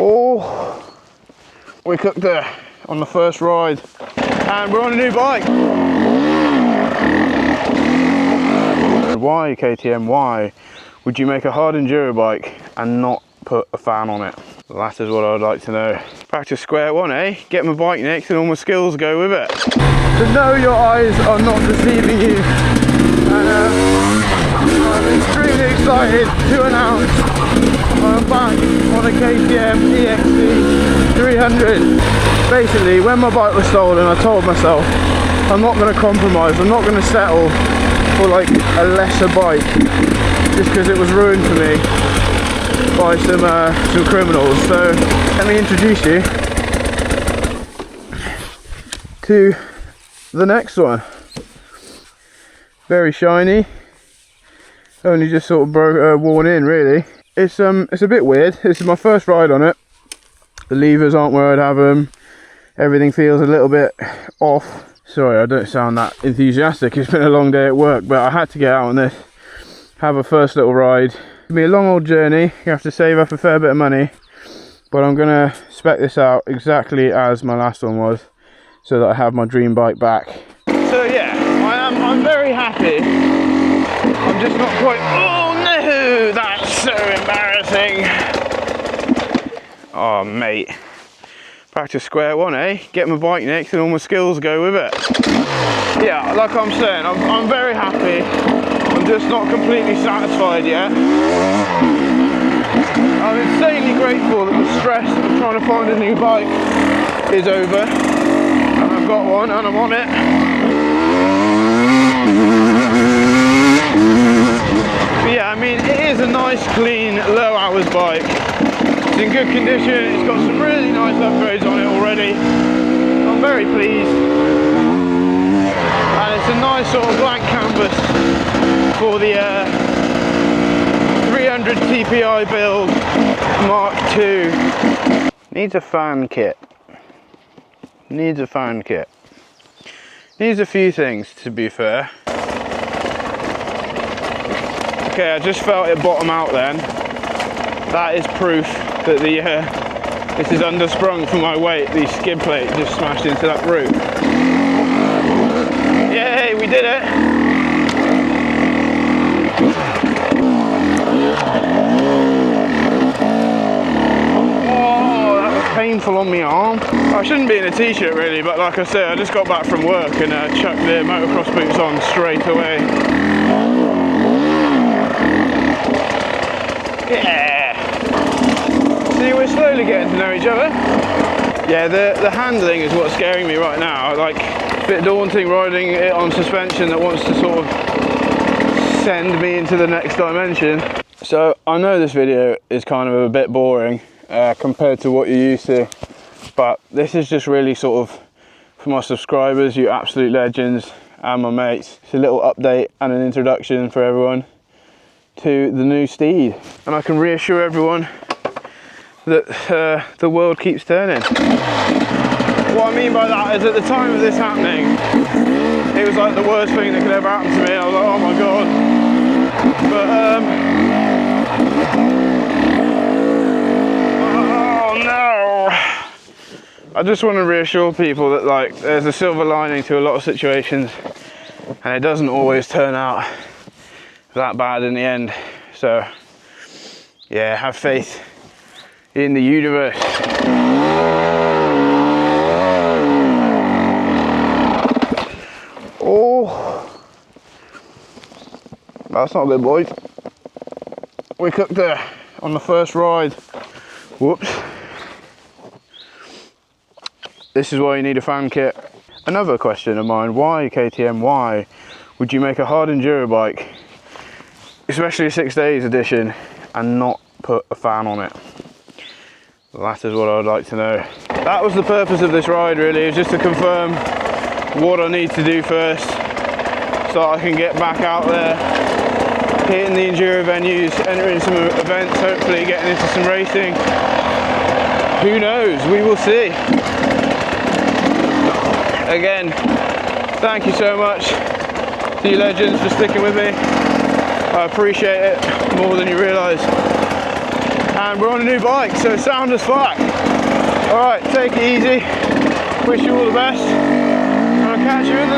Oh, we cooked there on the first ride, and we're on a new bike. Why, KTM, why would you make a hard enduro bike and not put a fan on it? That is what I would like to know. Back to square one, eh? Get my bike next and all my skills go with it. To know your eyes are not deceiving you. And I'm extremely excited to announce I'm back on a KTM EXC 300. Basically, when my bike was stolen, I told myself I'm not going to compromise, I'm not going to settle for like a lesser bike just because it was ruined for me by some criminals. So let me introduce you to the next one. Very shiny, only just sort of worn in really. It's a bit weird. This is my first ride on it. The levers aren't where I'd have them. Everything feels a little bit off. Sorry, I don't sound that enthusiastic. It's been a long day at work, but I had to get out on this, have a first little ride. It'll be a long old journey. You have to save up a fair bit of money, but I'm gonna spec this out exactly as my last one was, so that I have my dream bike back. So yeah, I'm very happy. I'm just not quite. Oh no, that's so embarrassing. Oh mate. Back to square one, eh? Get my bike next and all my skills go with it. Yeah, like I'm saying, I'm very happy. I'm just not completely satisfied yet. I'm insanely grateful that the stress of trying to find a new bike is over. And I've got one and I'm on it. But yeah, I mean, it is a nice, clean, low hours bike. It's in good condition, it's got some really nice upgrades on it already. I'm very pleased. And it's a nice sort of blank canvas for the 300 TPI build Mark II. Needs a fan kit. Needs a fan kit. Needs a few things, to be fair. Okay, I just felt it bottom out then. That is proof that this is undersprung for my weight. The skid plate just smashed into that root. Yay, we did it! Oh, that was painful on my arm. I shouldn't be in a t-shirt really, but like I said, I just got back from work and chucked the motocross boots on straight away. Yeah! See, we're slowly getting to know each other. Yeah, the handling is what's scaring me right now. Like, a bit daunting riding it on suspension that wants to sort of send me into the next dimension. So, I know this video is kind of a bit boring compared to what you're used to, but this is just really sort of for my subscribers, you absolute legends, and my mates. It's a little update and an introduction for everyone to the new steed, and I can reassure everyone that the world keeps turning. What I mean by that is, at the time of this happening, it was like the worst thing that could ever happen to me. I was like, oh my god. But oh no, I just want to reassure people that like there's a silver lining to a lot of situations, and it doesn't always turn out that bad in the end. So yeah, have faith in the universe. Oh, that's not good, boys. We cooked there on the first ride. Whoops. This is why you need a fan kit. Another question of mine, why KTM, why would you make a hard enduro bike, especially a 6 days edition, and not put a fan on it? That is what I would like to know. That was the purpose of this ride really, is just to confirm what I need to do first so that I can get back out there, hitting the enduro venues, entering some events, hopefully getting into some racing. Who knows, we will see. Again, thank you so much to you legends for sticking with me. I appreciate it more than you realise. and we're on a new bike, so sound as fuck. Alright, take it easy, wish you all the best, and I'll catch you in the